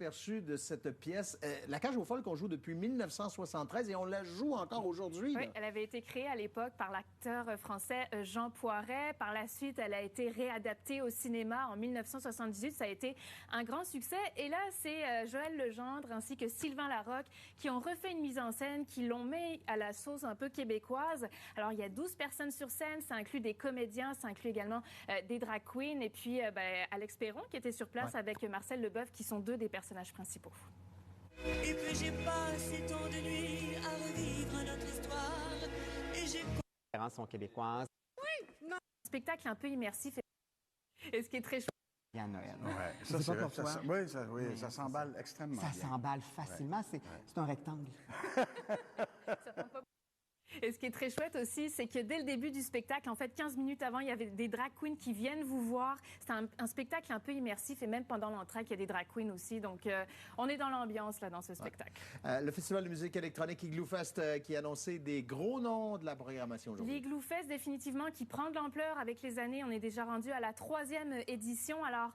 Perçu de cette pièce. La Cage aux folles qu'on joue depuis 1973 et on la joue encore aujourd'hui. Oui, elle avait été créée à l'époque par l'acteur français Jean Poiret. Par la suite, elle a été réadaptée au cinéma en 1978. Ça a été un grand succès. Et là, c'est Joël Legendre ainsi que Sylvain Larocque qui ont refait une mise en scène, qui l'ont mis à la sauce un peu québécoise. Alors, il y a 12 personnes sur scène. Ça inclut des comédiens, ça inclut également des drag queens. Et puis, Alex Perron qui était sur place avec Marcel Leboeuf qui sont deux des personnages principaux. Et puis j'ai passé tant de nuits à revivre notre histoire et j'ai... Les références sont québécoises. Oui, non. Spectacle un peu immersif et ce qui est très chouette. Il y a Noël. Ouais. Je sais pas pourquoi. Ça s'emballe extrêmement bien. Ça s'emballe facilement. C'est un rectangle. Ça prend pas... Et ce qui est très chouette aussi, c'est que dès le début du spectacle, en fait, 15 minutes avant, il y avait des drag queens qui viennent vous voir. C'est un spectacle un peu immersif et même pendant l'entracte, il y a des drag queens aussi. Donc, on est dans l'ambiance là dans ce spectacle. Le Festival de musique électronique Igloo Fest qui a annoncé des gros noms de la programmation aujourd'hui. L'Igloo Fest, définitivement, qui prend de l'ampleur avec les années. On est déjà rendu à la 3e édition. Alors,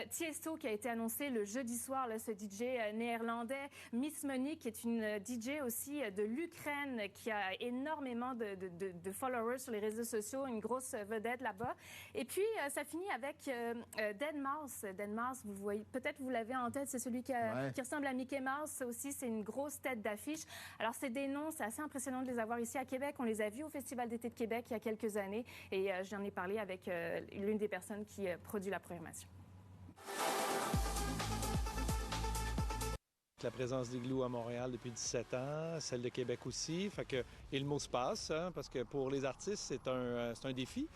Tiesto qui a été annoncé le jeudi soir, là, ce DJ néerlandais. Miss Monique, qui est une DJ aussi de l'Ukraine, qui a énormément de followers sur les réseaux sociaux, une grosse vedette là-bas. Et puis, ça finit avec Deadmau5. Deadmau5, vous voyez, peut-être vous l'avez en tête, c'est celui qui ressemble à Mickey Mouse. Ça aussi, c'est une grosse tête d'affiche. Alors, c'est des noms, c'est assez impressionnant de les avoir ici à Québec. On les a vus au Festival d'été de Québec il y a quelques années et j'en ai parlé avec l'une des personnes qui produit la programmation. La présence d'Igloo à Montréal depuis 17 ans, celle de Québec aussi. Et le mot se passe, hein, parce que pour les artistes, c'est un défi.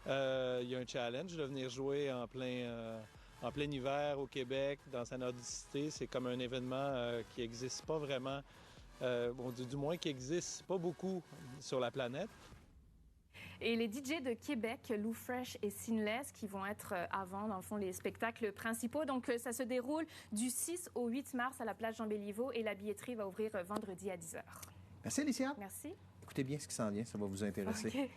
Il y a un challenge de venir jouer en plein hiver au Québec, dans sa nordicité. C'est comme un événement qui n'existe pas vraiment, du moins qui n'existe pas beaucoup sur la planète. Et les DJ de Québec, Lou Fresh et Sinless, qui vont être avant, dans le fond, les spectacles principaux. Donc, ça se déroule du 6 au 8 mars à la plage Jean-Béliveau et la billetterie va ouvrir vendredi à 10h. Merci, Alicia. Merci. Écoutez bien ce qui s'en vient, ça va vous intéresser. Okay.